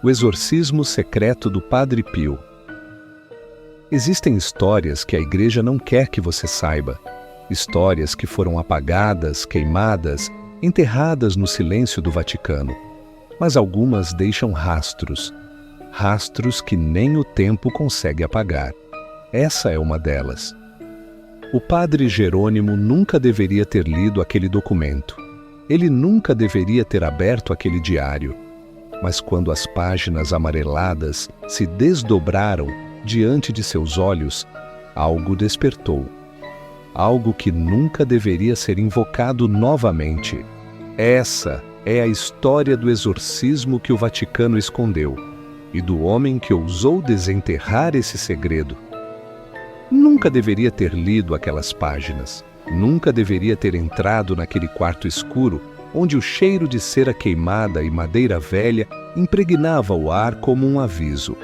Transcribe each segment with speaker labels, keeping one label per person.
Speaker 1: O exorcismo secreto do Padre Pio. Existem histórias que a Igreja não quer que você saiba. Histórias que foram apagadas, queimadas, enterradas no silêncio do Vaticano. Mas algumas deixam rastros. Rastros que nem o tempo consegue apagar. Essa é uma delas. O padre Jerônimo nunca deveria ter lido aquele documento. Ele nunca deveria ter aberto aquele diário. Mas quando as páginas amareladas se desdobraram diante de seus olhos, algo despertou. Algo que nunca deveria ser invocado novamente. Essa é a história do exorcismo que o Vaticano escondeu e do homem que ousou desenterrar esse segredo. Nunca deveria ter lido aquelas páginas. Nunca deveria ter entrado naquele quarto escuro onde o cheiro de cera queimada e madeira velha impregnava o ar como um aviso.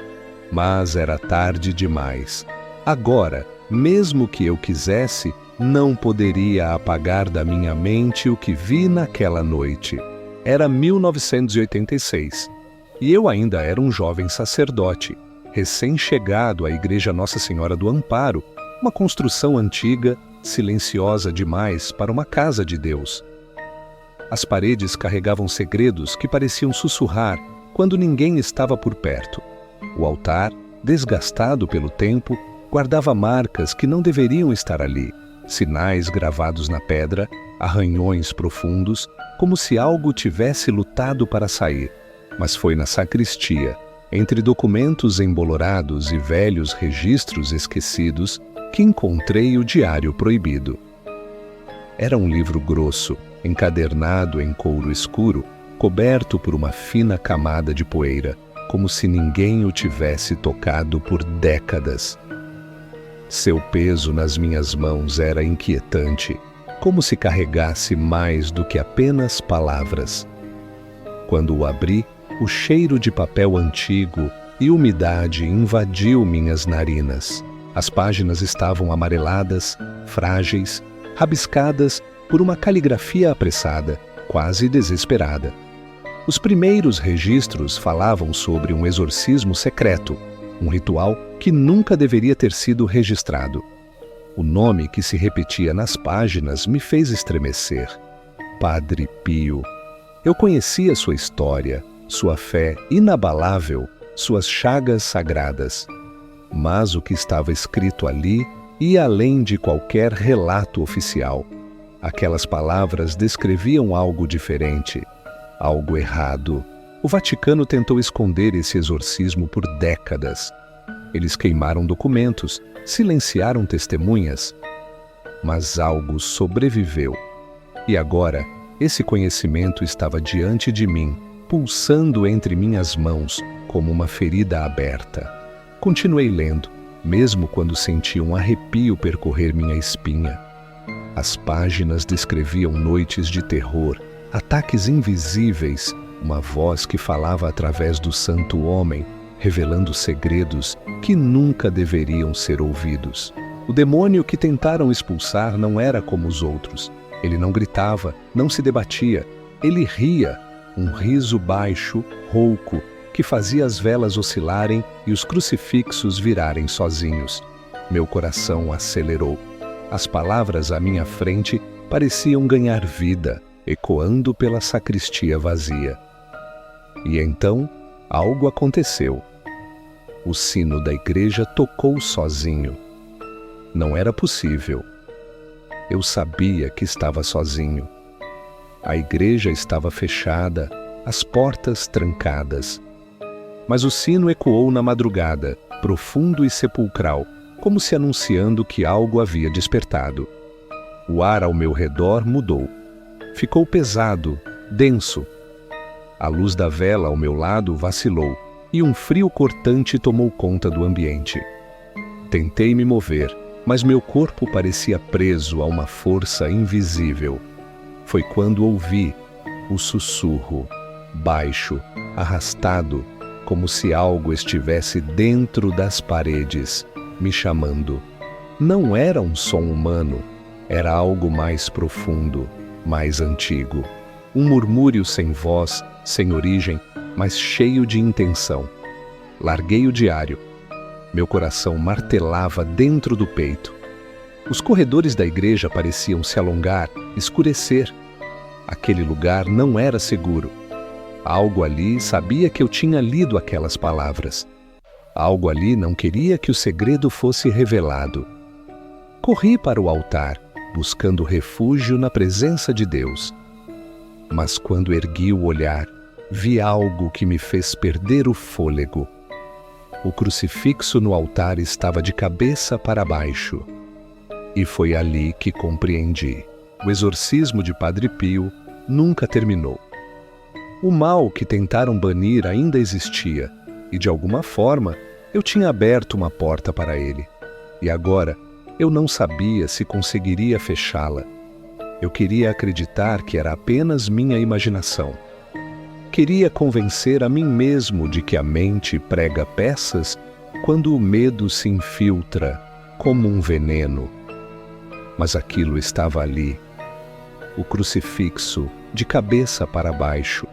Speaker 1: Mas era tarde demais. Agora, mesmo que eu quisesse, não poderia apagar da minha mente o que vi naquela noite. Era 1986, e eu ainda era um jovem sacerdote, recém-chegado à Igreja Nossa Senhora do Amparo, uma construção antiga, silenciosa demais para uma casa de Deus. As paredes carregavam segredos que pareciam sussurrar quando ninguém estava por perto. O altar, desgastado pelo tempo, guardava marcas que não deveriam estar ali, sinais gravados na pedra, arranhões profundos, como se algo tivesse lutado para sair. Mas foi na sacristia, entre documentos embolorados e velhos registros esquecidos, que encontrei o Diário Proibido. Era um livro grosso, encadernado em couro escuro, coberto por uma fina camada de poeira, como se ninguém o tivesse tocado por décadas. Seu peso nas minhas mãos era inquietante, como se carregasse mais do que apenas palavras. Quando o abri, o cheiro de papel antigo e umidade invadiu minhas narinas. As páginas estavam amareladas, frágeis, rabiscadas por uma caligrafia apressada, quase desesperada. Os primeiros registros falavam sobre um exorcismo secreto, um ritual que nunca deveria ter sido registrado. O nome que se repetia nas páginas me fez estremecer. Padre Pio. Eu conhecia sua história, sua fé inabalável, suas chagas sagradas. Mas o que estava escrito ali ia além de qualquer relato oficial. Aquelas palavras descreviam algo diferente, algo errado. O Vaticano tentou esconder esse exorcismo por décadas. Eles queimaram documentos, silenciaram testemunhas. Mas algo sobreviveu. E agora, esse conhecimento estava diante de mim, pulsando entre minhas mãos, como uma ferida aberta. Continuei lendo, mesmo quando senti um arrepio percorrer minha espinha. As páginas descreviam noites de terror, ataques invisíveis, uma voz que falava através do santo homem, revelando segredos que nunca deveriam ser ouvidos. O demônio que tentaram expulsar não era como os outros. Ele não gritava, não se debatia. Ele ria, um riso baixo, rouco, que fazia as velas oscilarem e os crucifixos virarem sozinhos. Meu coração acelerou. As palavras à minha frente pareciam ganhar vida, ecoando pela sacristia vazia. E então, algo aconteceu. O sino da igreja tocou sozinho. Não era possível. Eu sabia que estava sozinho. A igreja estava fechada, as portas trancadas. Mas o sino ecoou na madrugada, profundo e sepulcral, como se anunciando que algo havia despertado. O ar ao meu redor mudou. Ficou pesado, denso. A luz da vela ao meu lado vacilou, e um frio cortante tomou conta do ambiente. Tentei me mover, mas meu corpo parecia preso a uma força invisível. Foi quando ouvi o sussurro, baixo, arrastado, como se algo estivesse dentro das paredes, me chamando. Não era um som humano, era algo mais profundo, mais antigo. Um murmúrio sem voz, sem origem, mas cheio de intenção. Larguei o diário. Meu coração martelava dentro do peito. Os corredores da igreja pareciam se alongar, escurecer. Aquele lugar não era seguro. Algo ali sabia que eu tinha lido aquelas palavras. Algo ali não queria que o segredo fosse revelado. Corri para o altar, buscando refúgio na presença de Deus. Mas quando ergui o olhar, vi algo que me fez perder o fôlego. O crucifixo no altar estava de cabeça para baixo. E foi ali que compreendi. O exorcismo de Padre Pio nunca terminou. O mal que tentaram banir ainda existia, e de alguma forma eu tinha aberto uma porta para ele. E agora eu não sabia se conseguiria fechá-la. Eu queria acreditar que era apenas minha imaginação. Queria convencer a mim mesmo de que a mente prega peças quando o medo se infiltra como um veneno. Mas aquilo estava ali, o crucifixo de cabeça para baixo.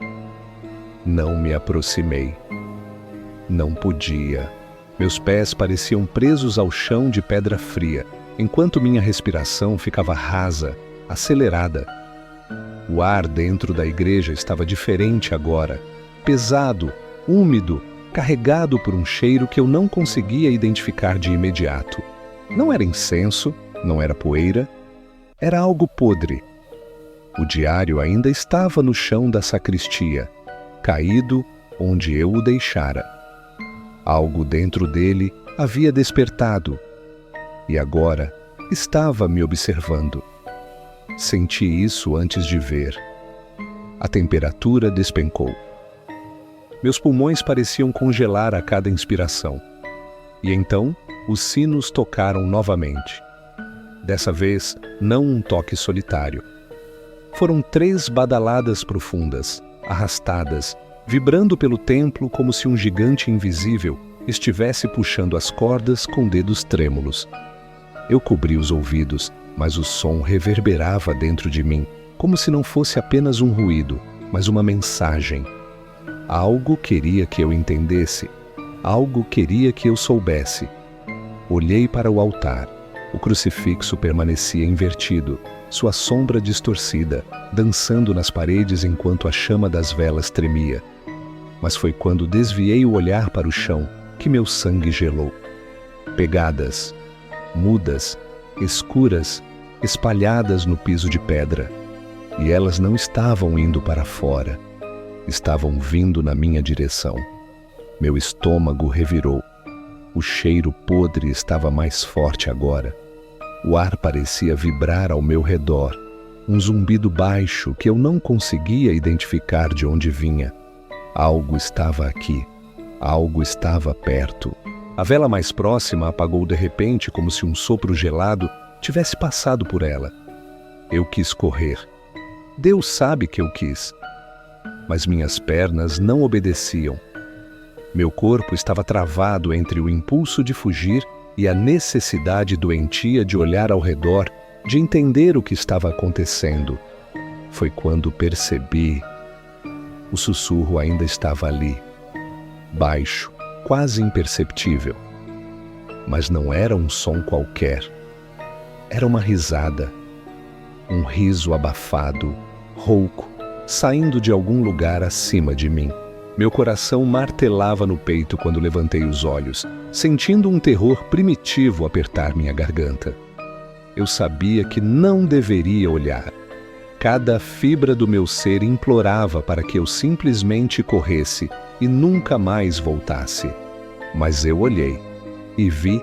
Speaker 1: Não me aproximei. Não podia. Meus pés pareciam presos ao chão de pedra fria, enquanto minha respiração ficava rasa, acelerada. O ar dentro da igreja estava diferente agora, pesado, úmido, carregado por um cheiro que eu não conseguia identificar de imediato. Não era incenso, não era poeira, era algo podre. O diário ainda estava no chão da sacristia, caído onde eu o deixara. Algo dentro dele havia despertado e agora estava me observando. Senti isso antes de ver. A temperatura despencou. Meus pulmões pareciam congelar a cada inspiração. E então, os sinos tocaram novamente. Dessa vez, não um toque solitário. Foram 3 badaladas profundas, arrastadas, vibrando pelo templo como se um gigante invisível estivesse puxando as cordas com dedos trêmulos. Eu cobri os ouvidos, mas o som reverberava dentro de mim, como se não fosse apenas um ruído, mas uma mensagem. Algo queria que eu entendesse, algo queria que eu soubesse. Olhei para o altar. O crucifixo permanecia invertido, sua sombra distorcida, dançando nas paredes enquanto a chama das velas tremia. Mas foi quando desviei o olhar para o chão que meu sangue gelou. Pegadas, mudas, escuras, espalhadas no piso de pedra. E elas não estavam indo para fora. Estavam vindo na minha direção. Meu estômago revirou. O cheiro podre estava mais forte agora. O ar parecia vibrar ao meu redor, um zumbido baixo que eu não conseguia identificar de onde vinha. Algo estava aqui, algo estava perto. A vela mais próxima apagou de repente como se um sopro gelado tivesse passado por ela. Eu quis correr. Deus sabe que eu quis. Mas minhas pernas não obedeciam. Meu corpo estava travado entre o impulso de fugir e a necessidade doentia de olhar ao redor, de entender o que estava acontecendo. Foi quando percebi. O sussurro ainda estava ali, baixo, quase imperceptível. Mas não era um som qualquer. Era uma risada. Um riso abafado, rouco, saindo de algum lugar acima de mim. Meu coração martelava no peito quando levantei os olhos, sentindo um terror primitivo apertar minha garganta. Eu sabia que não deveria olhar. Cada fibra do meu ser implorava para que eu simplesmente corresse e nunca mais voltasse. Mas eu olhei e vi,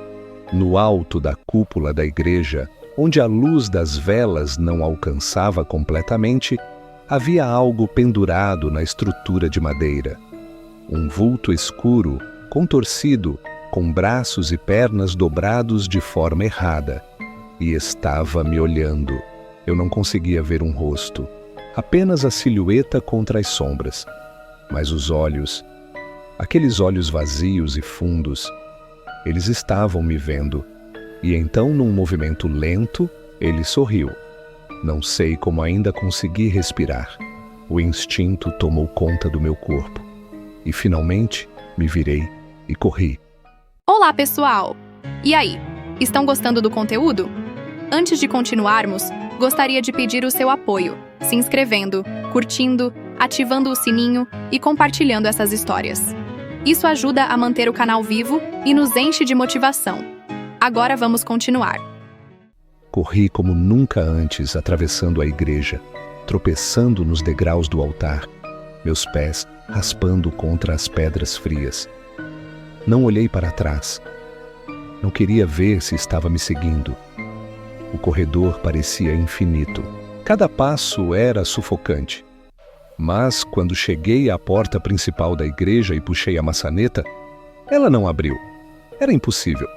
Speaker 1: no alto da cúpula da igreja, onde a luz das velas não alcançava completamente, havia algo pendurado na estrutura de madeira. Um vulto escuro, contorcido, com braços e pernas dobrados de forma errada. E estava me olhando. Eu não conseguia ver um rosto, apenas a silhueta contra as sombras. Mas os olhos, aqueles olhos vazios e fundos, eles estavam me vendo. E então, num movimento lento, ele sorriu. Não sei como ainda consegui respirar. O instinto tomou conta do meu corpo. E finalmente me virei e corri.
Speaker 2: Olá, pessoal! E aí, estão gostando do conteúdo? Antes de continuarmos, gostaria de pedir o seu apoio, se inscrevendo, curtindo, ativando o sininho e compartilhando essas histórias. Isso ajuda a manter o canal vivo e nos enche de motivação. Agora vamos continuar.
Speaker 1: Corri como nunca antes, atravessando a igreja, tropeçando nos degraus do altar, meus pés raspando contra as pedras frias. Não olhei para trás. Não queria ver se estava me seguindo. O corredor parecia infinito. Cada passo era sufocante. Mas, quando cheguei à porta principal da igreja e puxei a maçaneta, ela não abriu. Era impossível.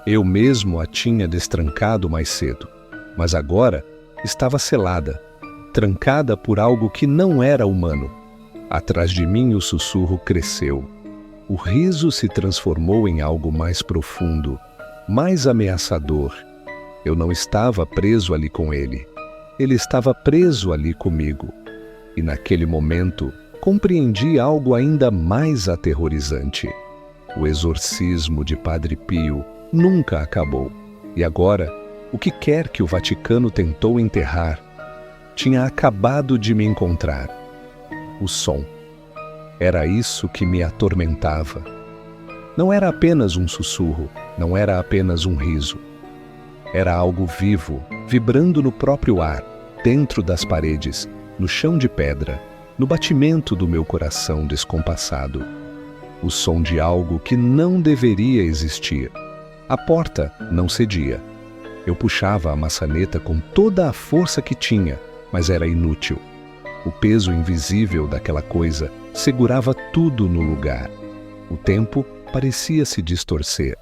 Speaker 1: Eu mesmo a tinha destrancado mais cedo. Mas agora estava selada, trancada por algo que não era humano. Atrás de mim o sussurro cresceu. O riso se transformou em algo mais profundo, mais ameaçador. Eu não estava preso ali com ele. Ele estava preso ali comigo. E naquele momento, compreendi algo ainda mais aterrorizante. O exorcismo de Padre Pio nunca acabou. E agora, o que quer que o Vaticano tentou enterrar, tinha acabado de me encontrar. O som. Era isso que me atormentava. Não era apenas um sussurro, não era apenas um riso. Era algo vivo, vibrando no próprio ar, dentro das paredes, no chão de pedra, no batimento do meu coração descompassado. O som de algo que não deveria existir. A porta não cedia. Eu puxava a maçaneta com toda a força que tinha, mas era inútil. O peso invisível daquela coisa segurava tudo no lugar. O tempo parecia se distorcer.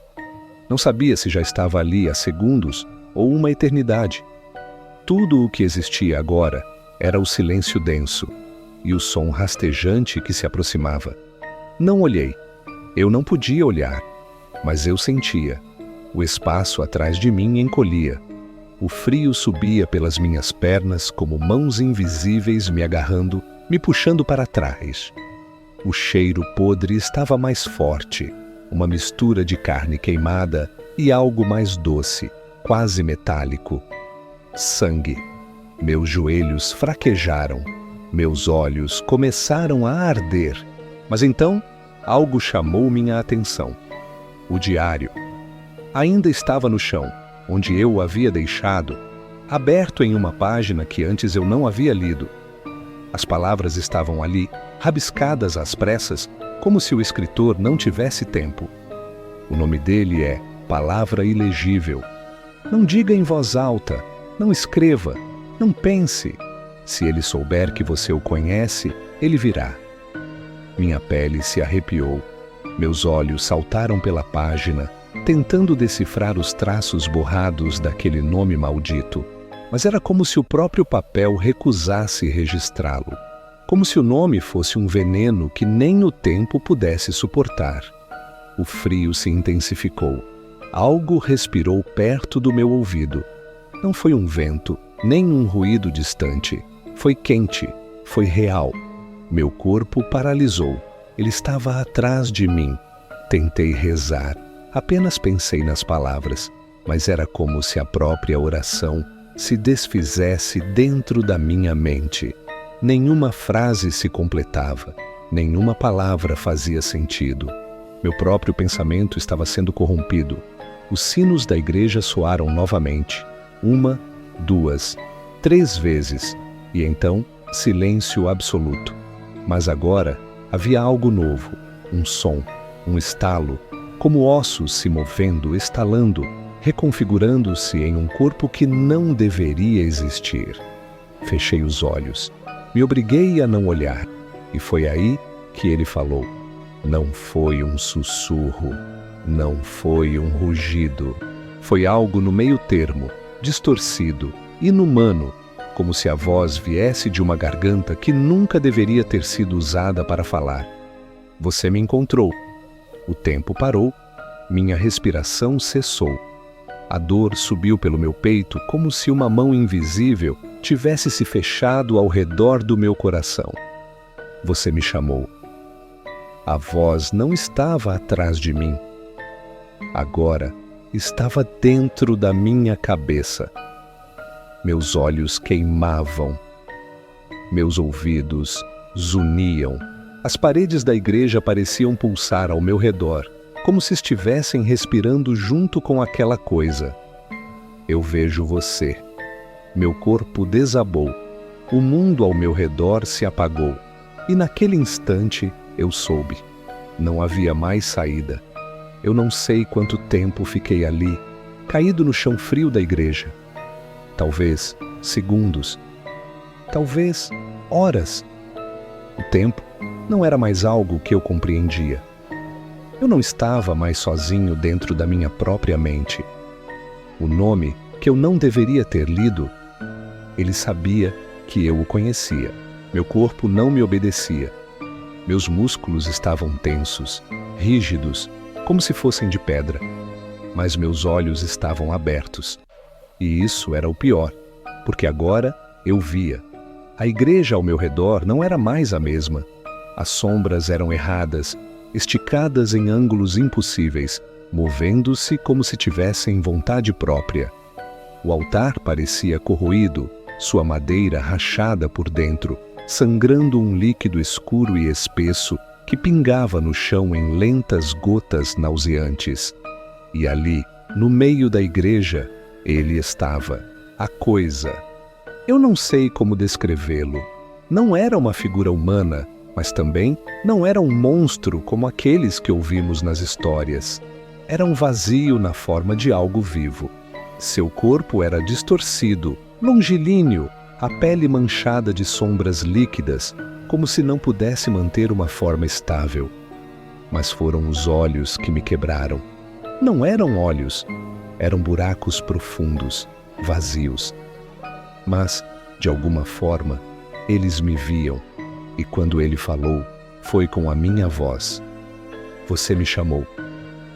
Speaker 1: Não sabia se já estava ali há segundos ou uma eternidade. Tudo o que existia agora era o silêncio denso e o som rastejante que se aproximava. Não olhei. Eu não podia olhar, mas eu sentia. O espaço atrás de mim encolhia. O frio subia pelas minhas pernas como mãos invisíveis me agarrando, me puxando para trás. O cheiro podre estava mais forte, uma mistura de carne queimada e algo mais doce, quase metálico. Sangue. Meus joelhos fraquejaram, meus olhos começaram a arder. Mas então, algo chamou minha atenção. O diário. Ainda estava no chão, onde eu o havia deixado, aberto em uma página que antes eu não havia lido. As palavras estavam ali, rabiscadas às pressas, como se o escritor não tivesse tempo. O nome dele é Palavra Ilegível. Não diga em voz alta, não escreva, não pense. Se ele souber que você o conhece, ele virá. Minha pele se arrepiou, meus olhos saltaram pela página, tentando decifrar os traços borrados daquele nome maldito. Mas era como se o próprio papel recusasse registrá-lo. Como se o nome fosse um veneno que nem o tempo pudesse suportar. O frio se intensificou. Algo respirou perto do meu ouvido. Não foi um vento, nem um ruído distante. Foi quente, foi real. Meu corpo paralisou. Ele estava atrás de mim. Tentei rezar. Apenas pensei nas palavras, mas era como se a própria oração se desfizesse dentro da minha mente. Nenhuma frase se completava, nenhuma palavra fazia sentido. Meu próprio pensamento estava sendo corrompido. Os sinos da igreja soaram novamente, 1, 2, 3 vezes, e então silêncio absoluto. Mas agora havia algo novo, um som, um estalo, como ossos se movendo, estalando, reconfigurando-se em um corpo que não deveria existir. Fechei os olhos, me obriguei a não olhar, e foi aí que ele falou. Não foi um sussurro, não foi um rugido. Foi algo no meio termo, distorcido, inumano, como se a voz viesse de uma garganta que nunca deveria ter sido usada para falar. Você me encontrou. O tempo parou, minha respiração cessou. A dor subiu pelo meu peito como se uma mão invisível tivesse se fechado ao redor do meu coração. Você me chamou. A voz não estava atrás de mim. Agora estava dentro da minha cabeça. Meus olhos queimavam. Meus ouvidos zuniam. As paredes da igreja pareciam pulsar ao meu redor, como se estivessem respirando junto com aquela coisa. Eu vejo você. Meu corpo desabou. O mundo ao meu redor se apagou. E naquele instante eu soube. Não havia mais saída. Eu não sei quanto tempo fiquei ali, caído no chão frio da igreja. Talvez segundos. Talvez horas. O tempo não era mais algo que eu compreendia. Eu não estava mais sozinho dentro da minha própria mente. O nome que eu não deveria ter lido, ele sabia que eu o conhecia. Meu corpo não me obedecia. Meus músculos estavam tensos, rígidos, como se fossem de pedra. Mas meus olhos estavam abertos. E isso era o pior, porque agora eu via. A igreja ao meu redor não era mais a mesma. As sombras eram erradas, esticadas em ângulos impossíveis, movendo-se como se tivessem vontade própria. O altar parecia corroído, sua madeira rachada por dentro, sangrando um líquido escuro e espesso que pingava no chão em lentas gotas nauseantes. E ali, no meio da igreja, ele estava, a coisa. Eu não sei como descrevê-lo. Não era uma figura humana, mas também não era um monstro como aqueles que ouvimos nas histórias. Era um vazio na forma de algo vivo. Seu corpo era distorcido, longilíneo, a pele manchada de sombras líquidas, como se não pudesse manter uma forma estável. Mas foram os olhos que me quebraram. Não eram olhos, eram buracos profundos, vazios. Mas, de alguma forma, eles me viam, e quando ele falou, foi com a minha voz. Você me chamou.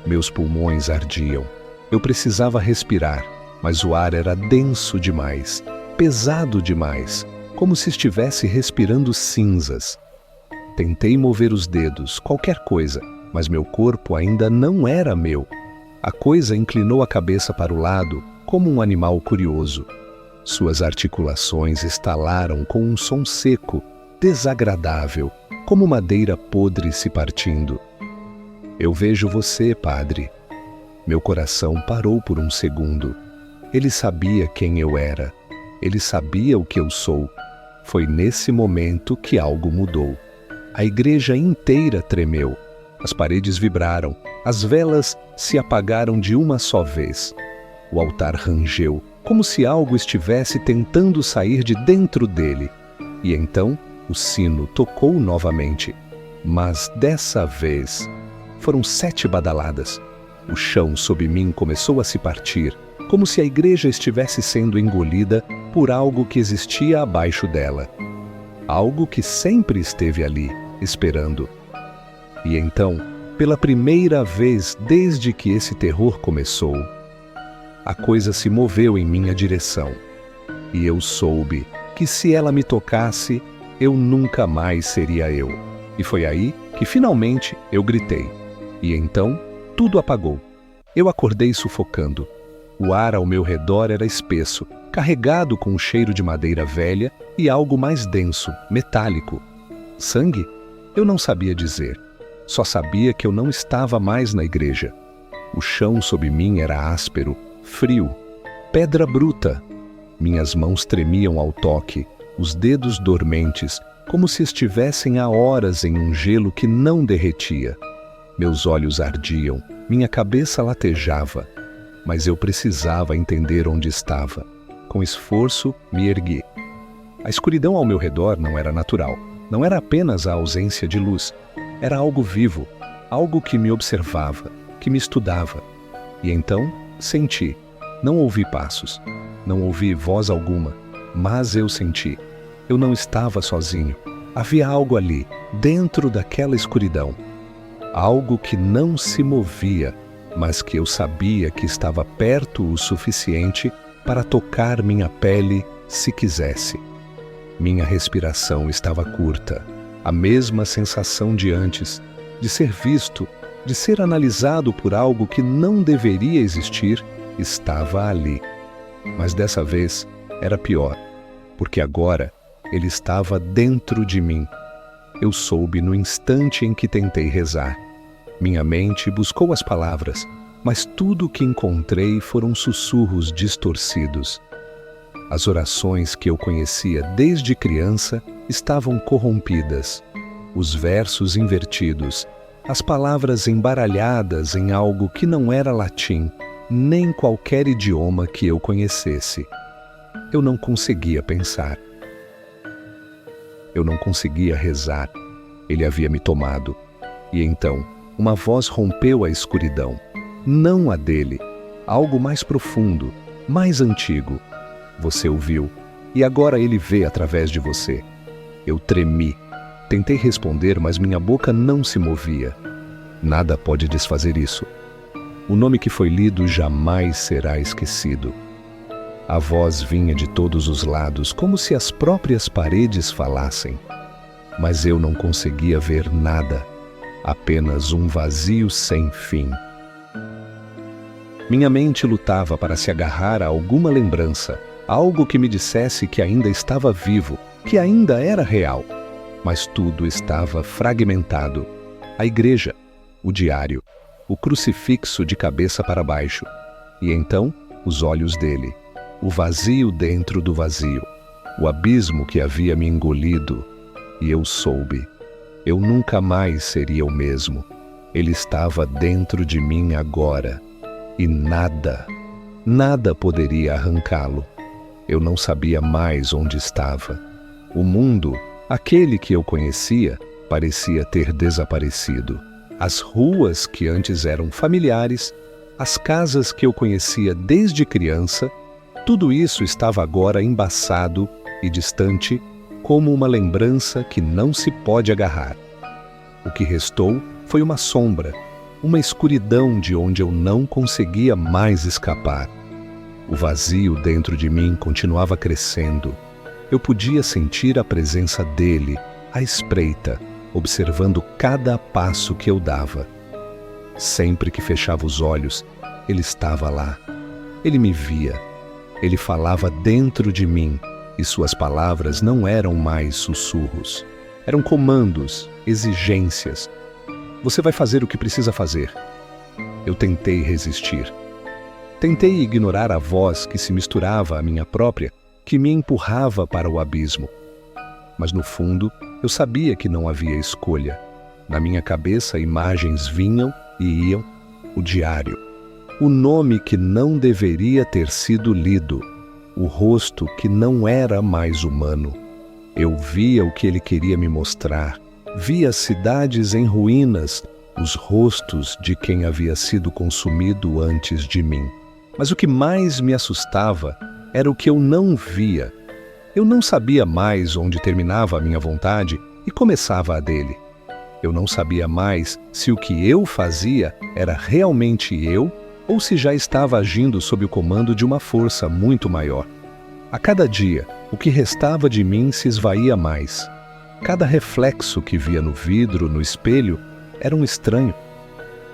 Speaker 1: Meus pulmões ardiam. Eu precisava respirar, mas o ar era denso demais, pesado demais, como se estivesse respirando cinzas. Tentei mover os dedos, qualquer coisa, mas meu corpo ainda não era meu. A coisa inclinou a cabeça para o lado, como um animal curioso. Suas articulações estalaram com um som seco, desagradável, como madeira podre se partindo. Eu vejo você, Padre. Meu coração parou por um segundo. Ele sabia quem eu era. Ele sabia o que eu sou. Foi nesse momento que algo mudou. A igreja inteira tremeu. As paredes vibraram. As velas se apagaram de uma só vez. O altar rangeu, como se algo estivesse tentando sair de dentro dele. E então o sino tocou novamente. Mas dessa vez foram 7 badaladas. O chão sob mim começou a se partir, como se a igreja estivesse sendo engolida por algo que existia abaixo dela. Algo que sempre esteve ali, esperando. E então, pela primeira vez desde que esse terror começou, a coisa se moveu em minha direção. E eu soube que se ela me tocasse, eu nunca mais seria eu. E foi aí que finalmente eu gritei. E então, tudo apagou. Eu acordei sufocando. O ar ao meu redor era espesso, carregado com um cheiro de madeira velha e algo mais denso, metálico. Sangue? Eu não sabia dizer. Só sabia que eu não estava mais na igreja. O chão sob mim era áspero, frio, pedra bruta. Minhas mãos tremiam ao toque, os dedos dormentes, como se estivessem há horas em um gelo que não derretia. Meus olhos ardiam, minha cabeça latejava, mas eu precisava entender onde estava. Com esforço, me ergui. A escuridão ao meu redor não era natural, não era apenas a ausência de luz. Era algo vivo, algo que me observava, que me estudava. E então, senti. Não ouvi passos, não ouvi voz alguma, mas eu senti. Eu não estava sozinho. Havia algo ali, dentro daquela escuridão. Algo que não se movia, mas que eu sabia que estava perto o suficiente para tocar minha pele se quisesse. Minha respiração estava curta, a mesma sensação de antes, de ser visto, de ser analisado por algo que não deveria existir, estava ali. Mas dessa vez era pior, porque agora ele estava dentro de mim. Eu soube no instante em que tentei rezar. Minha mente buscou as palavras, mas tudo o que encontrei foram sussurros distorcidos. As orações que eu conhecia desde criança estavam corrompidas, os versos invertidos, as palavras embaralhadas em algo que não era latim, nem qualquer idioma que eu conhecesse. Eu não conseguia pensar. Eu não conseguia rezar. Ele havia me tomado. E então, uma voz rompeu a escuridão. Não a dele, algo mais profundo, mais antigo. Você o viu, e agora ele vê através de você. Eu tremi. Tentei responder, mas minha boca não se movia. Nada pode desfazer isso. O nome que foi lido jamais será esquecido. A voz vinha de todos os lados, como se as próprias paredes falassem. Mas eu não conseguia ver nada, apenas um vazio sem fim. Minha mente lutava para se agarrar a alguma lembrança, algo que me dissesse que ainda estava vivo, que ainda era real. Mas tudo estava fragmentado. A igreja, o diário, o crucifixo de cabeça para baixo. E então, os olhos dele. O vazio dentro do vazio. O abismo que havia me engolido. E eu soube. Eu nunca mais seria o mesmo. Ele estava dentro de mim agora. E nada poderia arrancá-lo. Eu não sabia mais onde estava. O mundo, aquele que eu conhecia, parecia ter desaparecido. As ruas que antes eram familiares, as casas que eu conhecia desde criança, tudo isso estava agora embaçado e distante, como uma lembrança que não se pode agarrar. O que restou foi uma sombra, uma escuridão de onde eu não conseguia mais escapar. O vazio dentro de mim continuava crescendo. Eu podia sentir a presença dele, à espreita, observando cada passo que eu dava. Sempre que fechava os olhos, ele estava lá. Ele me via. Ele falava dentro de mim, e suas palavras não eram mais sussurros. Eram comandos, exigências. Você vai fazer o que precisa fazer. Eu tentei resistir. Tentei ignorar a voz que se misturava à minha própria, que me empurrava para o abismo. Mas no fundo, eu sabia que não havia escolha. Na minha cabeça, imagens vinham e iam. O diário. O nome que não deveria ter sido lido. O rosto que não era mais humano. Eu via o que ele queria me mostrar. Via cidades em ruínas, os rostos de quem havia sido consumido antes de mim. Mas o que mais me assustava era o que eu não via. Eu não sabia mais onde terminava a minha vontade e começava a dele. Eu não sabia mais se o que eu fazia era realmente eu ou se já estava agindo sob o comando de uma força muito maior. A cada dia, o que restava de mim se esvaía mais. Cada reflexo que via no vidro, no espelho, era um estranho.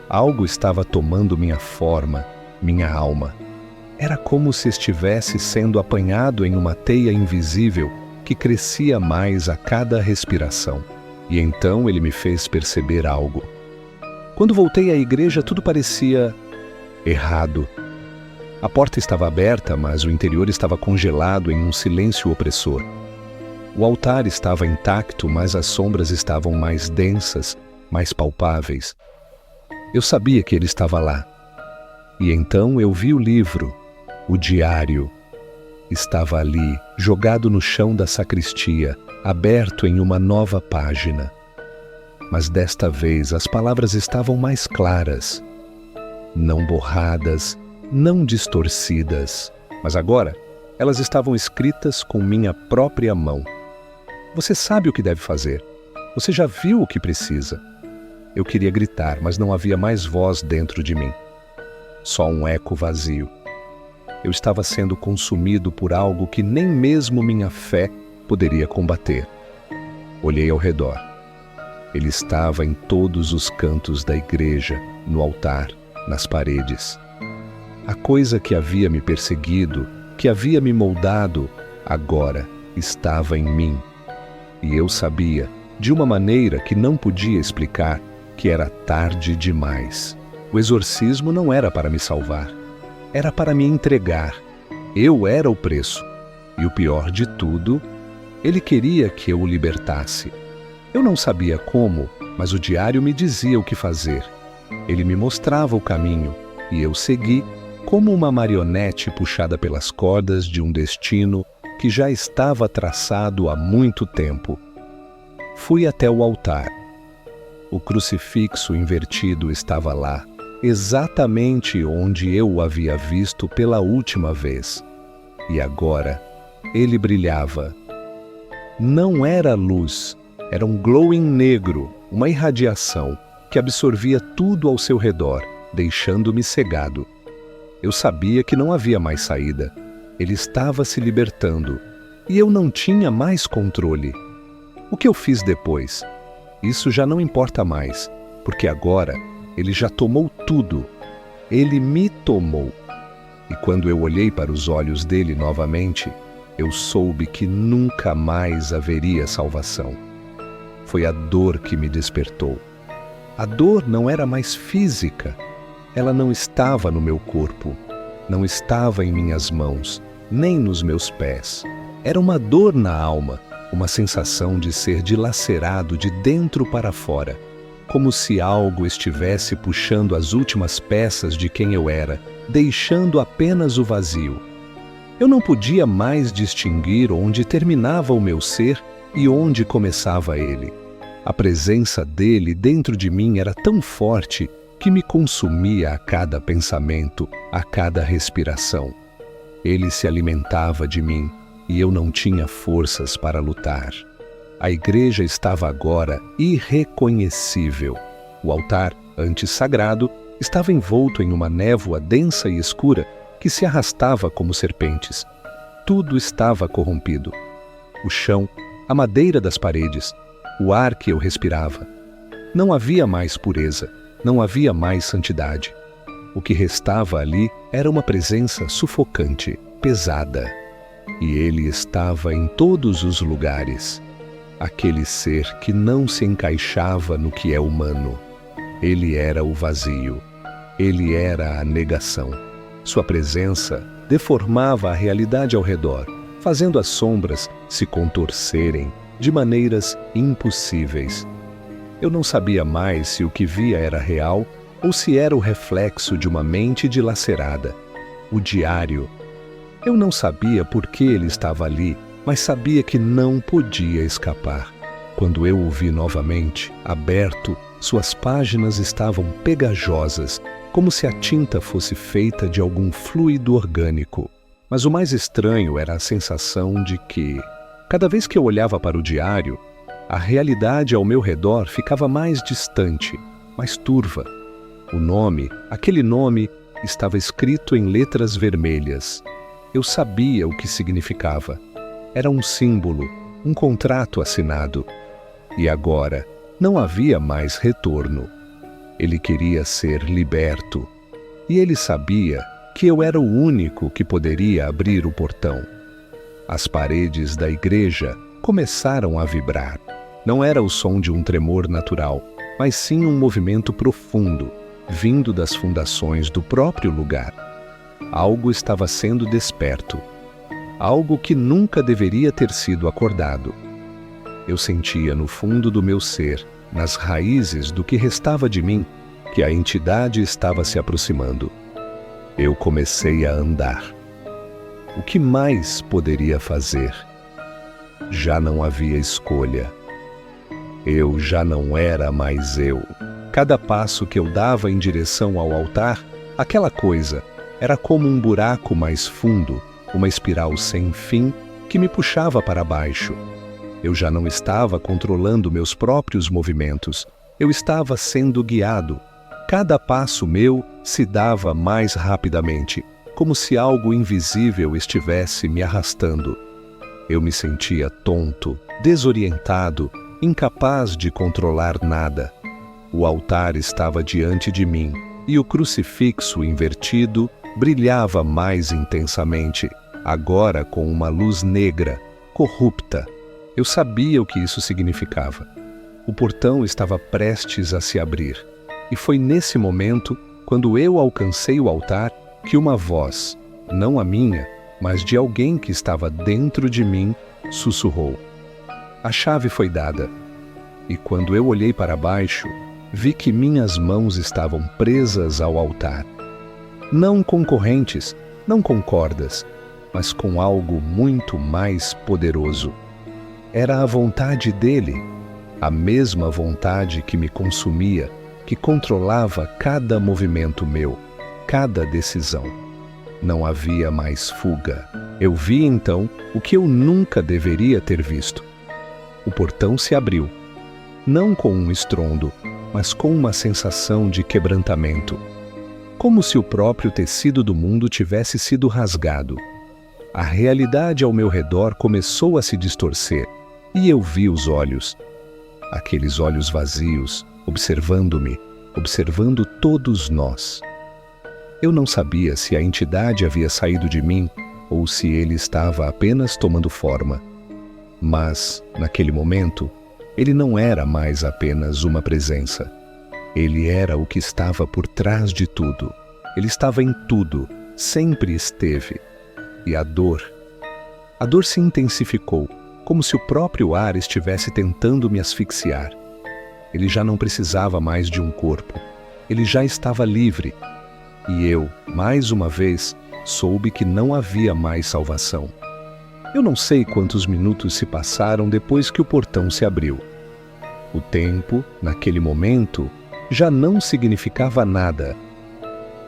Speaker 1: Algo estava tomando minha forma, minha alma. Era como se estivesse sendo apanhado em uma teia invisível que crescia mais a cada respiração. E então ele me fez perceber algo. Quando voltei à igreja, tudo parecia errado. A porta estava aberta, mas o interior estava congelado em um silêncio opressor. O altar estava intacto, mas as sombras estavam mais densas, mais palpáveis. Eu sabia que ele estava lá. E então eu vi o livro, o diário. Estava ali, jogado no chão da sacristia, aberto em uma nova página. Mas desta vez as palavras estavam mais claras. Não borradas, não distorcidas, mas agora elas estavam escritas com minha própria mão. Você sabe o que deve fazer. Você já viu o que precisa. Eu queria gritar, mas não havia mais voz dentro de mim. Só um eco vazio. Eu estava sendo consumido por algo que nem mesmo minha fé poderia combater. Olhei ao redor. Ele estava em todos os cantos da igreja, no altar, nas paredes. A coisa que havia me perseguido, que havia me moldado, agora estava em mim. E eu sabia, de uma maneira que não podia explicar, que era tarde demais. O exorcismo não era para me salvar, era para me entregar. Eu era o preço. E o pior de tudo, ele queria que eu o libertasse. Eu não sabia como, mas o diário me dizia o que fazer. Ele me mostrava o caminho, e eu segui como uma marionete puxada pelas cordas de um destino que já estava traçado há muito tempo. Fui até o altar. O crucifixo invertido estava lá, exatamente onde eu o havia visto pela última vez. E agora, ele brilhava. Não era luz, era um glowing negro, uma irradiação que absorvia tudo ao seu redor, deixando-me cegado. Eu sabia que não havia mais saída. Ele estava se libertando, e eu não tinha mais controle. O que eu fiz depois? Isso já não importa mais, porque agora ele já tomou tudo. Ele me tomou. E quando eu olhei para os olhos dele novamente, eu soube que nunca mais haveria salvação. Foi a dor que me despertou. A dor não era mais física. Ela não estava no meu corpo, não estava em minhas mãos, nem nos meus pés. Era uma dor na alma, uma sensação de ser dilacerado de dentro para fora, como se algo estivesse puxando as últimas peças de quem eu era, deixando apenas o vazio. Eu não podia mais distinguir onde terminava o meu ser e onde começava ele. A presença dele dentro de mim era tão forte que me consumia a cada pensamento, a cada respiração. Ele se alimentava de mim e eu não tinha forças para lutar. A igreja estava agora irreconhecível. O altar, antes sagrado, estava envolto em uma névoa densa e escura que se arrastava como serpentes. Tudo estava corrompido. O chão, a madeira das paredes, o ar que eu respirava. Não havia mais pureza, não havia mais santidade. O que restava ali era uma presença sufocante, pesada. E ele estava em todos os lugares. Aquele ser que não se encaixava no que é humano. Ele era o vazio. Ele era a negação. Sua presença deformava a realidade ao redor, fazendo as sombras se contorcerem de maneiras impossíveis. Eu não sabia mais se o que via era real ou se era o reflexo de uma mente dilacerada. O diário. Eu não sabia por que ele estava ali, mas sabia que não podia escapar. Quando eu o vi novamente, aberto, suas páginas estavam pegajosas, como se a tinta fosse feita de algum fluido orgânico. Mas o mais estranho era a sensação de que, cada vez que eu olhava para o diário, a realidade ao meu redor ficava mais distante, mais turva. O nome, aquele nome, estava escrito em letras vermelhas. Eu sabia o que significava. Era um símbolo, um contrato assinado. E agora, não havia mais retorno. Ele queria ser liberto. E ele sabia que eu era o único que poderia abrir o portão. As paredes da igreja começaram a vibrar. Não era o som de um tremor natural, mas sim um movimento profundo, vindo das fundações do próprio lugar. Algo estava sendo desperto. Algo que nunca deveria ter sido acordado. Eu sentia no fundo do meu ser, nas raízes do que restava de mim, que a entidade estava se aproximando. Eu comecei a andar. O que mais poderia fazer? Já não havia escolha. Eu já não era mais eu. Cada passo que eu dava em direção ao altar, aquela coisa era como um buraco mais fundo, uma espiral sem fim que me puxava para baixo. Eu já não estava controlando meus próprios movimentos. Eu estava sendo guiado. Cada passo meu se dava mais rapidamente, como se algo invisível estivesse me arrastando. Eu me sentia tonto, desorientado, incapaz de controlar nada. O altar estava diante de mim e o crucifixo invertido brilhava mais intensamente, agora com uma luz negra, corrupta. Eu sabia o que isso significava. O portão estava prestes a se abrir, e foi nesse momento, quando eu alcancei o altar, que uma voz, não a minha, mas de alguém que estava dentro de mim, sussurrou. A chave foi dada, e quando eu olhei para baixo, vi que minhas mãos estavam presas ao altar. Não com correntes, não com cordas, mas com algo muito mais poderoso. Era a vontade dele, a mesma vontade que me consumia, que controlava cada movimento meu, cada decisão. Não havia mais fuga. Eu vi então o que eu nunca deveria ter visto. O portão se abriu, não com um estrondo, mas com uma sensação de quebrantamento, como se o próprio tecido do mundo tivesse sido rasgado. A realidade ao meu redor começou a se distorcer, e eu vi os olhos. Aqueles olhos vazios, observando-me, observando todos nós. Eu não sabia se a entidade havia saído de mim ou se ele estava apenas tomando forma. Mas, naquele momento, ele não era mais apenas uma presença. Ele era o que estava por trás de tudo. Ele estava em tudo, sempre esteve. E a dor se intensificou, como se o próprio ar estivesse tentando me asfixiar. Ele já não precisava mais de um corpo. Ele já estava livre. E eu, mais uma vez, soube que não havia mais salvação. Eu não sei quantos minutos se passaram depois que o portão se abriu. O tempo, naquele momento, já não significava nada.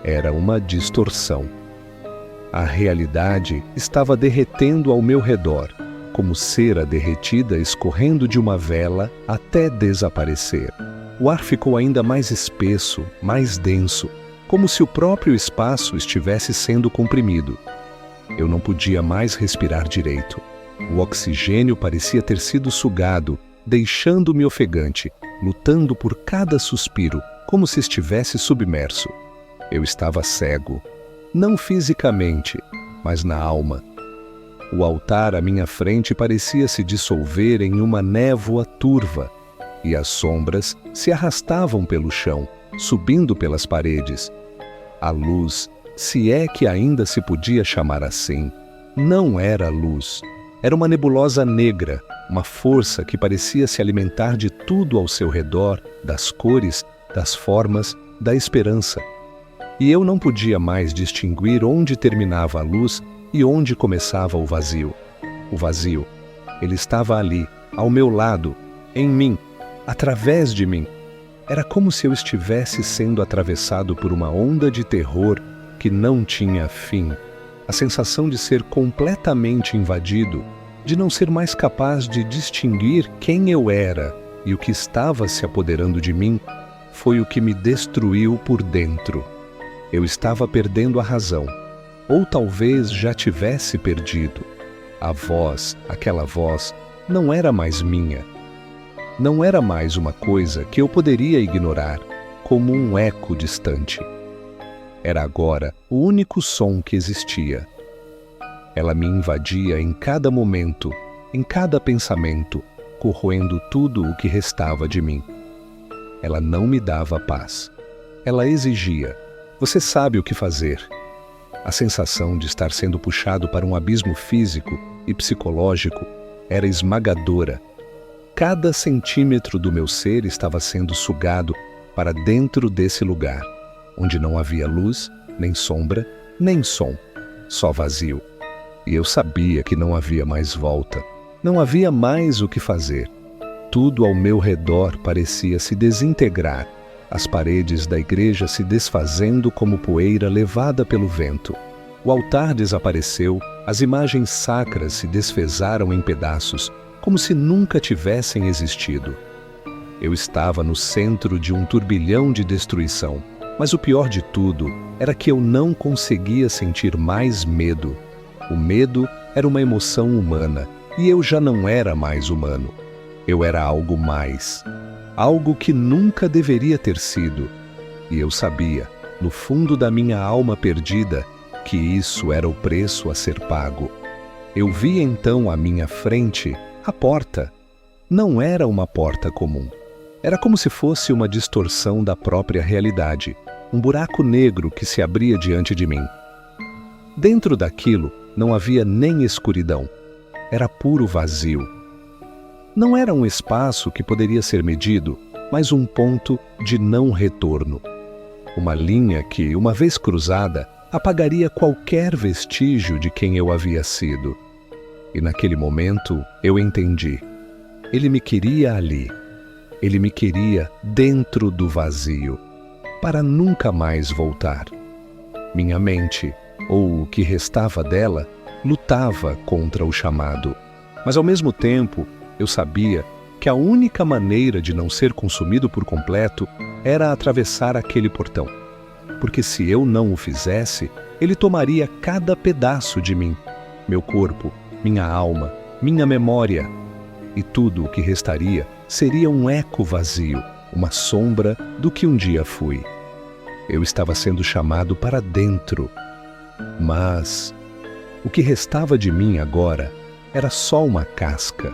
Speaker 1: Era uma distorção. A realidade estava derretendo ao meu redor, como cera derretida escorrendo de uma vela até desaparecer. O ar ficou ainda mais espesso, mais denso, como se o próprio espaço estivesse sendo comprimido. Eu não podia mais respirar direito. O oxigênio parecia ter sido sugado, deixando-me ofegante, lutando por cada suspiro, como se estivesse submerso. Eu estava cego, não fisicamente, mas na alma. O altar à minha frente parecia se dissolver em uma névoa turva, e as sombras se arrastavam pelo chão, subindo pelas paredes. A luz, se é que ainda se podia chamar assim, não era luz. Era uma nebulosa negra, uma força que parecia se alimentar de tudo ao seu redor, das cores, das formas, da esperança. E eu não podia mais distinguir onde terminava a luz e onde começava o vazio. O vazio, ele estava ali, ao meu lado, em mim, através de mim. Era como se eu estivesse sendo atravessado por uma onda de terror que não tinha fim. A sensação de ser completamente invadido, de não ser mais capaz de distinguir quem eu era e o que estava se apoderando de mim, foi o que me destruiu por dentro. Eu estava perdendo a razão, ou talvez já tivesse perdido. A voz, aquela voz, não era mais minha. Não era mais uma coisa que eu poderia ignorar, como um eco distante. Era agora o único som que existia. Ela me invadia em cada momento, em cada pensamento, corroendo tudo o que restava de mim. Ela não me dava paz. Ela exigia: você sabe o que fazer. A sensação de estar sendo puxado para um abismo físico e psicológico era esmagadora. Cada centímetro do meu ser estava sendo sugado para dentro desse lugar, onde não havia luz, nem sombra, nem som, só vazio. E eu sabia que não havia mais volta, não havia mais o que fazer. Tudo ao meu redor parecia se desintegrar, as paredes da igreja se desfazendo como poeira levada pelo vento. O altar desapareceu, as imagens sacras se desfezaram em pedaços, como se nunca tivessem existido. Eu estava no centro de um turbilhão de destruição, mas o pior de tudo era que eu não conseguia sentir mais medo. O medo era uma emoção humana, e eu já não era mais humano. Eu era algo mais, algo que nunca deveria ter sido. E eu sabia, no fundo da minha alma perdida, que isso era o preço a ser pago. Eu vi então à minha frente a porta. Não era uma porta comum. Era como se fosse uma distorção da própria realidade, um buraco negro que se abria diante de mim. Dentro daquilo não havia nem escuridão. Era puro vazio. Não era um espaço que poderia ser medido, mas um ponto de não retorno. Uma linha que, uma vez cruzada, apagaria qualquer vestígio de quem eu havia sido. E naquele momento eu entendi. Ele me queria ali. Ele me queria dentro do vazio, para nunca mais voltar. Minha mente, ou o que restava dela, lutava contra o chamado. Mas ao mesmo tempo, eu sabia que a única maneira de não ser consumido por completo era atravessar aquele portão. Porque se eu não o fizesse, ele tomaria cada pedaço de mim, meu corpo, minha alma, minha memória. E tudo o que restaria seria um eco vazio, uma sombra do que um dia fui. Eu estava sendo chamado para dentro. Mas o que restava de mim agora era só uma casca.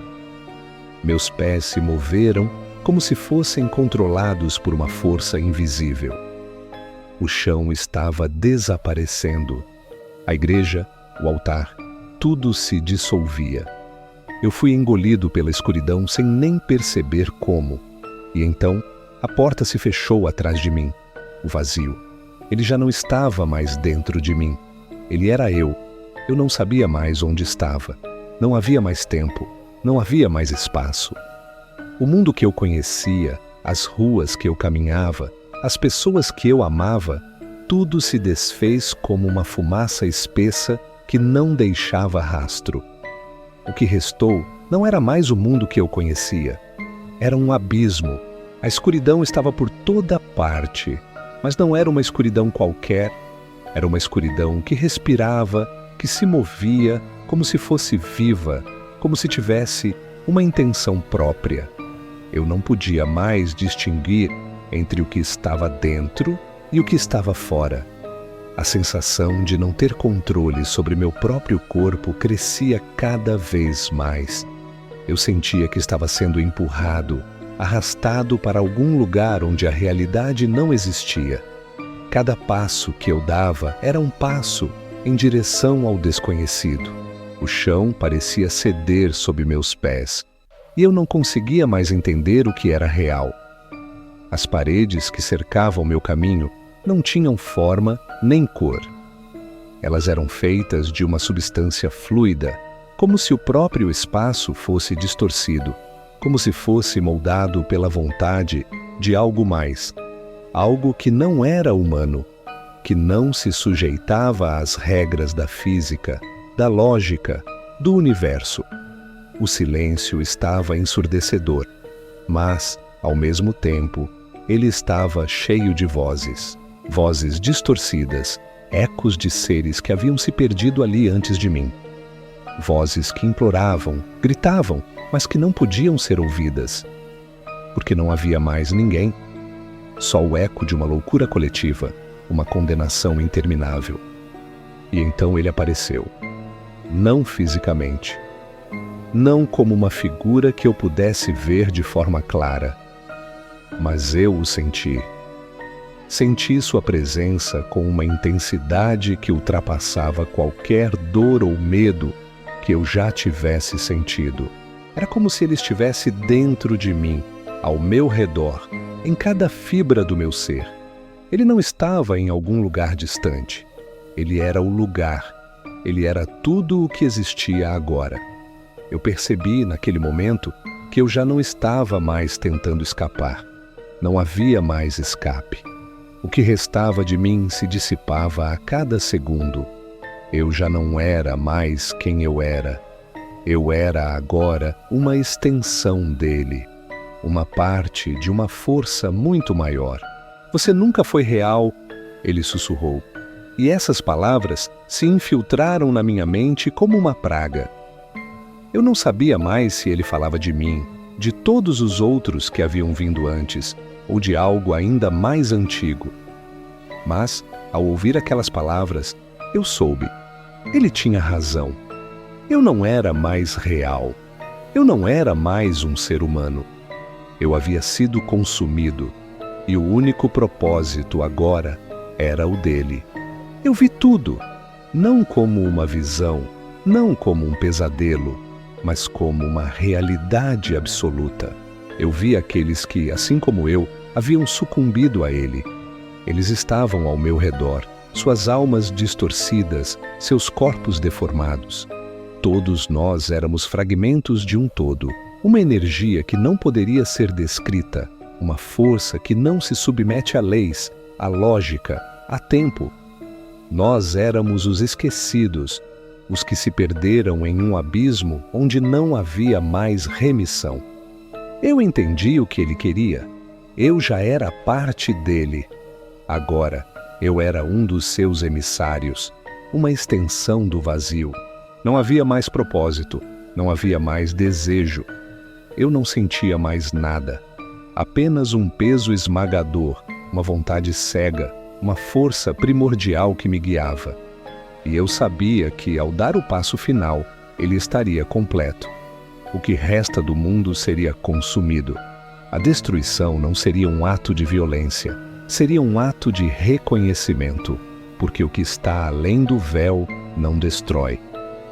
Speaker 1: Meus pés se moveram como se fossem controlados por uma força invisível. O chão estava desaparecendo. A igreja, o altar, tudo se dissolvia. Eu fui engolido pela escuridão sem nem perceber como. E então, a porta se fechou atrás de mim. O vazio. Ele já não estava mais dentro de mim. Ele era eu. Eu não sabia mais onde estava. Não havia mais tempo. Não havia mais espaço. O mundo que eu conhecia, as ruas que eu caminhava, as pessoas que eu amava, tudo se desfez como uma fumaça espessa que não deixava rastro. O que restou não era mais o mundo que eu conhecia. Era um abismo. A escuridão estava por toda parte, mas não era uma escuridão qualquer. Era uma escuridão que respirava, que se movia como se fosse viva, como se tivesse uma intenção própria. Eu não podia mais distinguir entre o que estava dentro e o que estava fora. A sensação de não ter controle sobre meu próprio corpo crescia cada vez mais. Eu sentia que estava sendo empurrado, arrastado para algum lugar onde a realidade não existia. Cada passo que eu dava era um passo em direção ao desconhecido. O chão parecia ceder sob meus pés, e eu não conseguia mais entender o que era real. As paredes que cercavam meu caminho não tinham forma nem cor. Elas eram feitas de uma substância fluida, como se o próprio espaço fosse distorcido, como se fosse moldado pela vontade de algo mais, algo que não era humano, que não se sujeitava às regras da física, da lógica, do universo. O silêncio estava ensurdecedor, mas, ao mesmo tempo, ele estava cheio de vozes. Vozes distorcidas, ecos de seres que haviam se perdido ali antes de mim. Vozes que imploravam, gritavam, mas que não podiam ser ouvidas. Porque não havia mais ninguém. Só o eco de uma loucura coletiva, uma condenação interminável. E então ele apareceu. Não fisicamente. Não como uma figura que eu pudesse ver de forma clara. Mas eu o senti. Senti sua presença com uma intensidade que ultrapassava qualquer dor ou medo que eu já tivesse sentido. Era como se ele estivesse dentro de mim, ao meu redor, em cada fibra do meu ser. Ele não estava em algum lugar distante. Ele era o lugar. Ele era tudo o que existia agora. Eu percebi, naquele momento, que eu já não estava mais tentando escapar. Não havia mais escape. O que restava de mim se dissipava a cada segundo. Eu já não era mais quem eu era. Eu era agora uma extensão dele, uma parte de uma força muito maior. Você nunca foi real, ele sussurrou. E essas palavras se infiltraram na minha mente como uma praga. Eu não sabia mais se ele falava de mim, de todos os outros que haviam vindo antes, ou de algo ainda mais antigo. Mas, ao ouvir aquelas palavras, eu soube. Ele tinha razão. Eu não era mais real. Eu não era mais um ser humano. Eu havia sido consumido, e o único propósito agora era o dele. Eu vi tudo, não como uma visão, não como um pesadelo, mas como uma realidade absoluta. Eu vi aqueles que, assim como eu, haviam sucumbido a ele. Eles estavam ao meu redor, suas almas distorcidas, seus corpos deformados. Todos nós éramos fragmentos de um todo, uma energia que não poderia ser descrita, uma força que não se submete a leis, a lógica, a tempo. Nós éramos os esquecidos, os que se perderam em um abismo onde não havia mais remissão. Eu entendi o que ele queria. Eu já era parte dele. Agora, eu era um dos seus emissários, uma extensão do vazio. Não havia mais propósito, não havia mais desejo. Eu não sentia mais nada. Apenas um peso esmagador, uma vontade cega, uma força primordial que me guiava. E eu sabia que, ao dar o passo final, ele estaria completo. O que resta do mundo seria consumido. A destruição não seria um ato de violência, seria um ato de reconhecimento, porque o que está além do véu não destrói.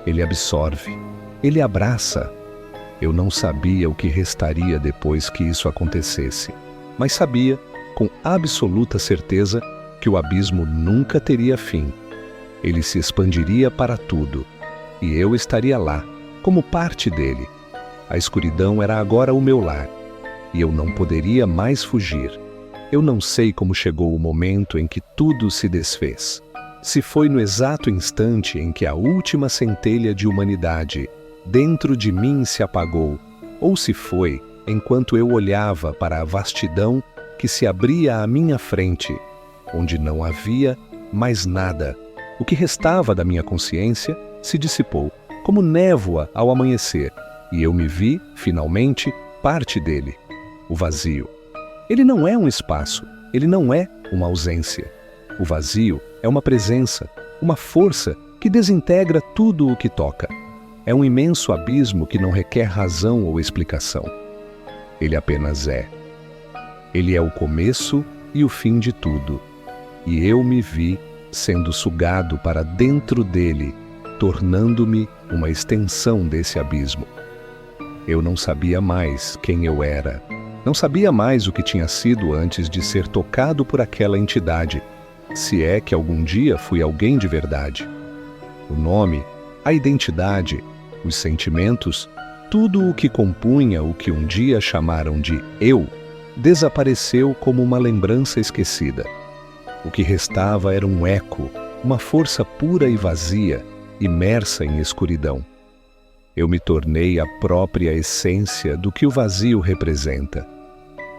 Speaker 1: Ele absorve, ele abraça. Eu não sabia o que restaria depois que isso acontecesse, mas sabia, com absoluta certeza, que o abismo nunca teria fim. Ele se expandiria para tudo, e eu estaria lá, como parte dele. A escuridão era agora o meu lar, e eu não poderia mais fugir. Eu não sei como chegou o momento em que tudo se desfez. Se foi no exato instante em que a última centelha de humanidade dentro de mim se apagou, ou se foi enquanto eu olhava para a vastidão que se abria à minha frente, onde não havia mais nada. O que restava da minha consciência se dissipou, como névoa ao amanhecer, e eu me vi, finalmente, parte dele, o vazio. Ele não é um espaço, ele não é uma ausência. O vazio é uma presença, uma força que desintegra tudo o que toca. É um imenso abismo que não requer razão ou explicação. Ele apenas é. Ele é o começo e o fim de tudo. E eu me vi sendo sugado para dentro dele, tornando-me uma extensão desse abismo. Eu não sabia mais quem eu era. Não sabia mais o que tinha sido antes de ser tocado por aquela entidade, se é que algum dia fui alguém de verdade. O nome, a identidade, os sentimentos, tudo o que compunha o que um dia chamaram de eu, desapareceu como uma lembrança esquecida. O que restava era um eco, uma força pura e vazia, imersa em escuridão. Eu me tornei a própria essência do que o vazio representa.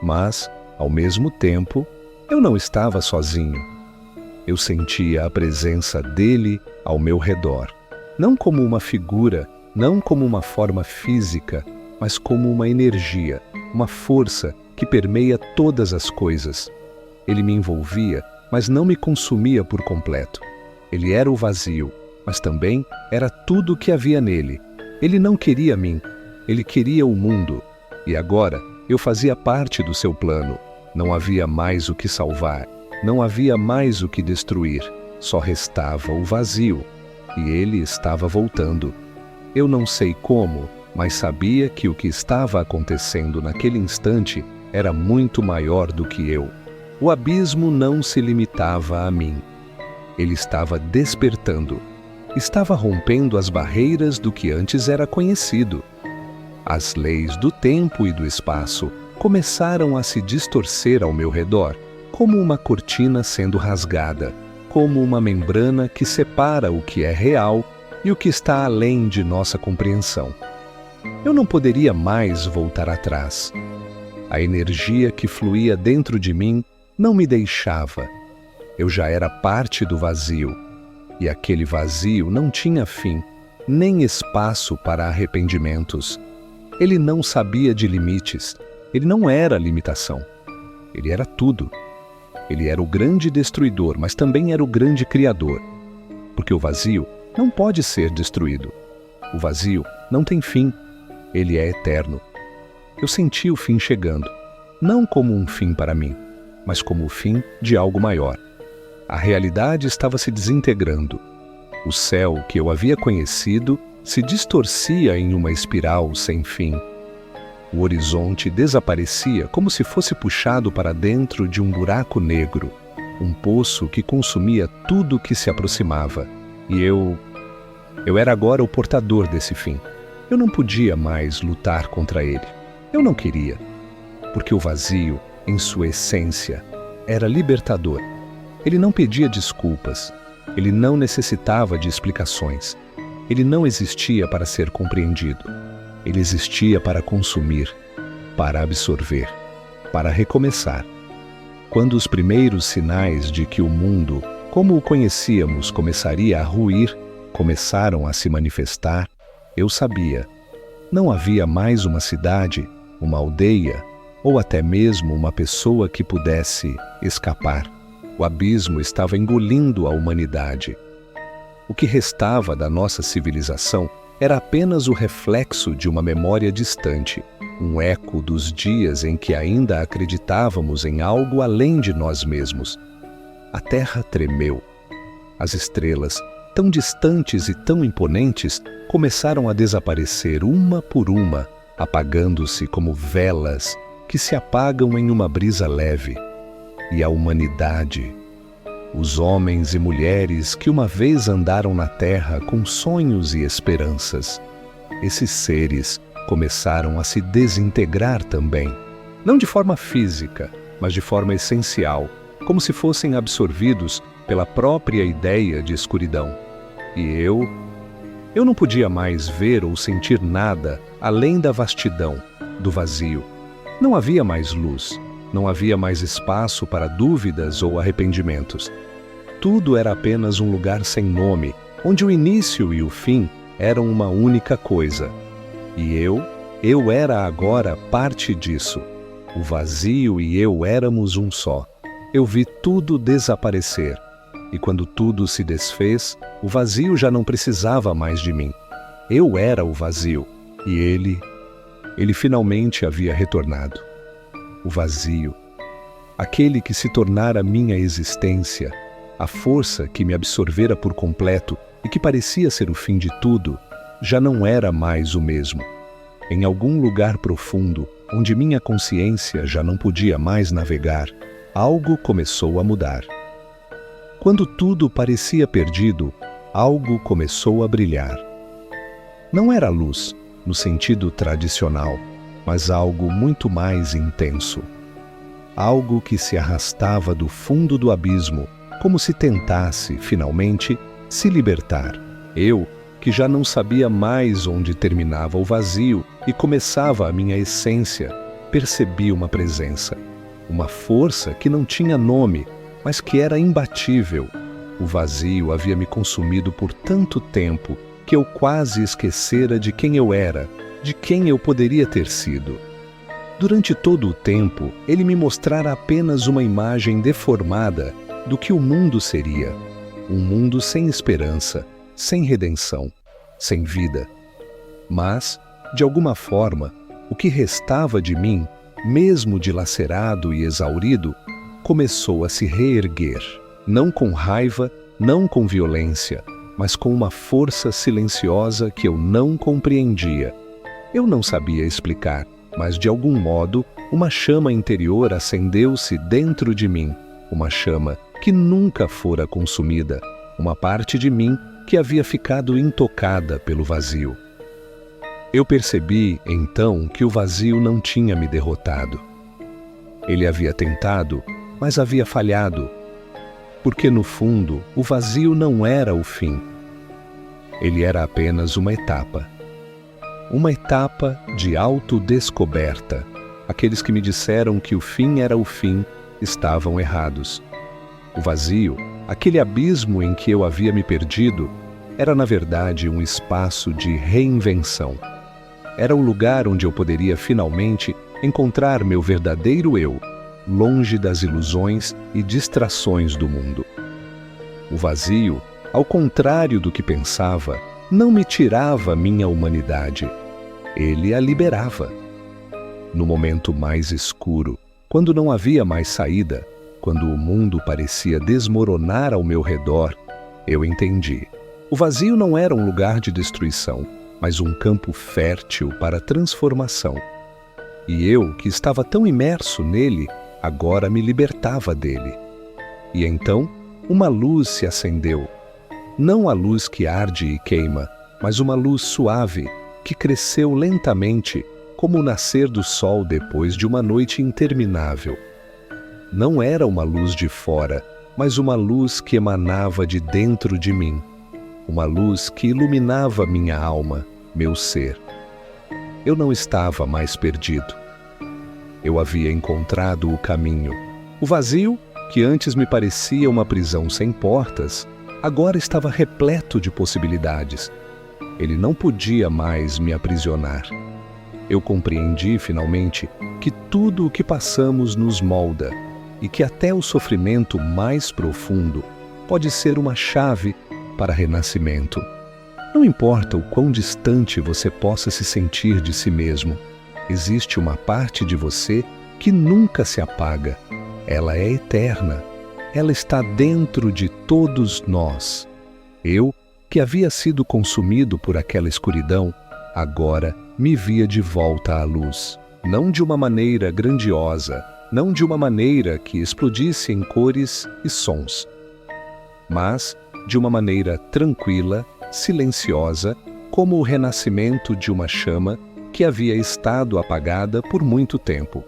Speaker 1: Mas, ao mesmo tempo, eu não estava sozinho. Eu sentia a presença dele ao meu redor, não como uma figura, não como uma forma física, mas como uma energia, uma força que permeia todas as coisas. Ele me envolvia, mas não me consumia por completo. Ele era o vazio, mas também era tudo o que havia nele. Ele não queria mim, ele queria o mundo. E agora eu fazia parte do seu plano. Não havia mais o que salvar, não havia mais o que destruir. Só restava o vazio, e ele estava voltando. Eu não sei como, mas sabia que o que estava acontecendo naquele instante era muito maior do que eu. O abismo não se limitava a mim. Ele estava despertando. Estava rompendo as barreiras do que antes era conhecido. As leis do tempo e do espaço começaram a se distorcer ao meu redor, como uma cortina sendo rasgada, como uma membrana que separa o que é real e o que está além de nossa compreensão. Eu não poderia mais voltar atrás. A energia que fluía dentro de mim não me deixava. Eu já era parte do vazio, e aquele vazio não tinha fim, nem espaço para arrependimentos. Ele não sabia de limites. Ele não era limitação. Ele era tudo. Ele era o grande destruidor, mas também era o grande criador. Porque o vazio não pode ser destruído. O vazio não tem fim. Ele é eterno. Eu senti o fim chegando, não como um fim para mim, mas como o fim de algo maior. A realidade estava se desintegrando. O céu que eu havia conhecido se distorcia em uma espiral sem fim. O horizonte desaparecia como se fosse puxado para dentro de um buraco negro, um poço que consumia tudo que se aproximava. E eu era agora o portador desse fim. Eu não podia mais lutar contra ele. Eu não queria, porque o vazio, em sua essência, era libertador. Ele não pedia desculpas. Ele não necessitava de explicações. Ele não existia para ser compreendido. Ele existia para consumir, para absorver, para recomeçar. Quando os primeiros sinais de que o mundo, como o conhecíamos, começaria a ruir, começaram a se manifestar, eu sabia. Não havia mais uma cidade, uma aldeia, ou até mesmo uma pessoa que pudesse escapar. O abismo estava engolindo a humanidade. O que restava da nossa civilização era apenas o reflexo de uma memória distante, um eco dos dias em que ainda acreditávamos em algo além de nós mesmos. A terra tremeu. As estrelas, tão distantes e tão imponentes, começaram a desaparecer uma por uma, apagando-se como velas que se apagam em uma brisa leve. E a humanidade, os homens e mulheres que uma vez andaram na terra com sonhos e esperanças, esses seres começaram a se desintegrar também, não de forma física, mas de forma essencial, como se fossem absorvidos pela própria ideia de escuridão. E eu não podia mais ver ou sentir nada além da vastidão, do vazio. Não havia mais luz, não havia mais espaço para dúvidas ou arrependimentos. Tudo era apenas um lugar sem nome, onde o início e o fim eram uma única coisa. E eu era agora parte disso. O vazio e eu éramos um só. Eu vi tudo desaparecer. E quando tudo se desfez, o vazio já não precisava mais de mim. Eu era o vazio, e ele finalmente havia retornado. O vazio, aquele que se tornara minha existência, a força que me absorvera por completo e que parecia ser o fim de tudo, já não era mais o mesmo. Em algum lugar profundo, onde minha consciência já não podia mais navegar, algo começou a mudar. Quando tudo parecia perdido, algo começou a brilhar. Não era luz, no sentido tradicional, mas algo muito mais intenso. Algo que se arrastava do fundo do abismo, como se tentasse, finalmente, se libertar. Eu, que já não sabia mais onde terminava o vazio e começava a minha essência, percebi uma presença, uma força que não tinha nome, mas que era imbatível. O vazio havia me consumido por tanto tempo que eu quase esquecera de quem eu era, de quem eu poderia ter sido. Durante todo o tempo, ele me mostrara apenas uma imagem deformada do que o mundo seria. Um mundo sem esperança, sem redenção, sem vida. Mas, de alguma forma, o que restava de mim, mesmo dilacerado e exaurido, começou a se reerguer, não com raiva, não com violência, mas com uma força silenciosa que eu não compreendia. Eu não sabia explicar, mas de algum modo, uma chama interior acendeu-se dentro de mim, uma chama que nunca fora consumida, uma parte de mim que havia ficado intocada pelo vazio. Eu percebi, então, que o vazio não tinha me derrotado. Ele havia tentado, mas havia falhado, porque no fundo o vazio não era o fim. Ele era apenas uma etapa de autodescoberta. Aqueles que me disseram que o fim era o fim estavam errados. O vazio, aquele abismo em que eu havia me perdido, era na verdade um espaço de reinvenção. Era o lugar onde eu poderia finalmente encontrar meu verdadeiro eu, longe das ilusões e distrações do mundo. O vazio, ao contrário do que pensava, não me tirava minha humanidade. Ele a liberava. No momento mais escuro, quando não havia mais saída, quando o mundo parecia desmoronar ao meu redor, eu entendi. O vazio não era um lugar de destruição, mas um campo fértil para transformação. E eu, que estava tão imerso nele, agora me libertava dele. E então, uma luz se acendeu. Não a luz que arde e queima, mas uma luz suave, que cresceu lentamente, como o nascer do sol depois de uma noite interminável. Não era uma luz de fora, mas uma luz que emanava de dentro de mim. Uma luz que iluminava minha alma, meu ser. Eu não estava mais perdido. Eu havia encontrado o caminho. O vazio, que antes me parecia uma prisão sem portas, agora estava repleto de possibilidades. Ele não podia mais me aprisionar. Eu compreendi, finalmente, que tudo o que passamos nos molda e que até o sofrimento mais profundo pode ser uma chave para renascimento. Não importa o quão distante você possa se sentir de si mesmo, existe uma parte de você que nunca se apaga. Ela é eterna. Ela está dentro de todos nós. Eu, que havia sido consumido por aquela escuridão, agora me via de volta à luz. Não de uma maneira grandiosa, não de uma maneira que explodisse em cores e sons, mas de uma maneira tranquila, silenciosa, como o renascimento de uma chama que havia estado apagada por muito tempo.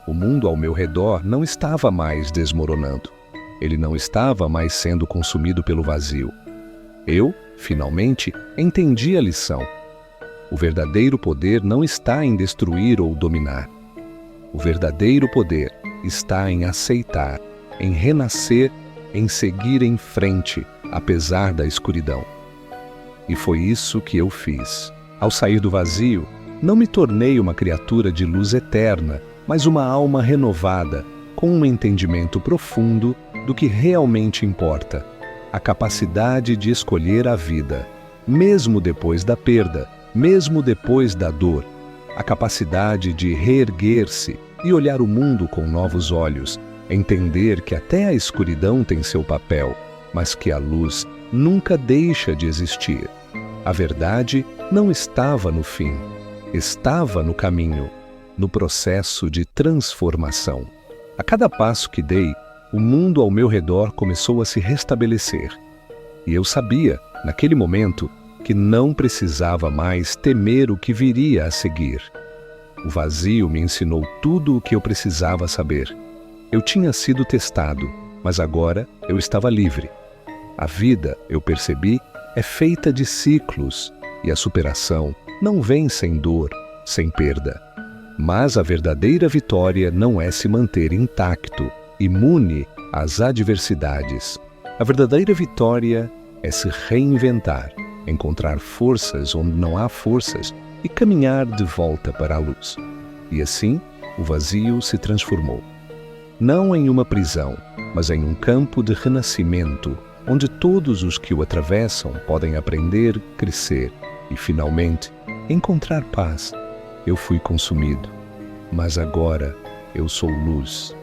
Speaker 1: O mundo ao meu redor não estava mais desmoronando. Ele não estava mais sendo consumido pelo vazio. Eu, finalmente, entendi a lição. O verdadeiro poder não está em destruir ou dominar. O verdadeiro poder está em aceitar, em renascer, em seguir em frente, apesar da escuridão. E foi isso que eu fiz. Ao sair do vazio, não me tornei uma criatura de luz eterna, mas uma alma renovada, com um entendimento profundo do que realmente importa, a capacidade de escolher a vida, mesmo depois da perda, mesmo depois da dor, a capacidade de reerguer-se e olhar o mundo com novos olhos, entender que até a escuridão tem seu papel, mas que a luz nunca deixa de existir. A verdade não estava no fim, estava no caminho, no processo de transformação. A cada passo que dei, o mundo ao meu redor começou a se restabelecer. E eu sabia, naquele momento, que não precisava mais temer o que viria a seguir. O vazio me ensinou tudo o que eu precisava saber. Eu tinha sido testado, mas agora eu estava livre. A vida, eu percebi, é feita de ciclos, e a superação não vem sem dor, sem perda. Mas a verdadeira vitória não é se manter intacto, imune às adversidades. A verdadeira vitória é se reinventar, encontrar forças onde não há forças e caminhar de volta para a luz. E assim, o vazio se transformou. Não em uma prisão, mas em um campo de renascimento, onde todos os que o atravessam podem aprender, crescer e, finalmente, encontrar paz. Eu fui consumido, mas agora eu sou luz.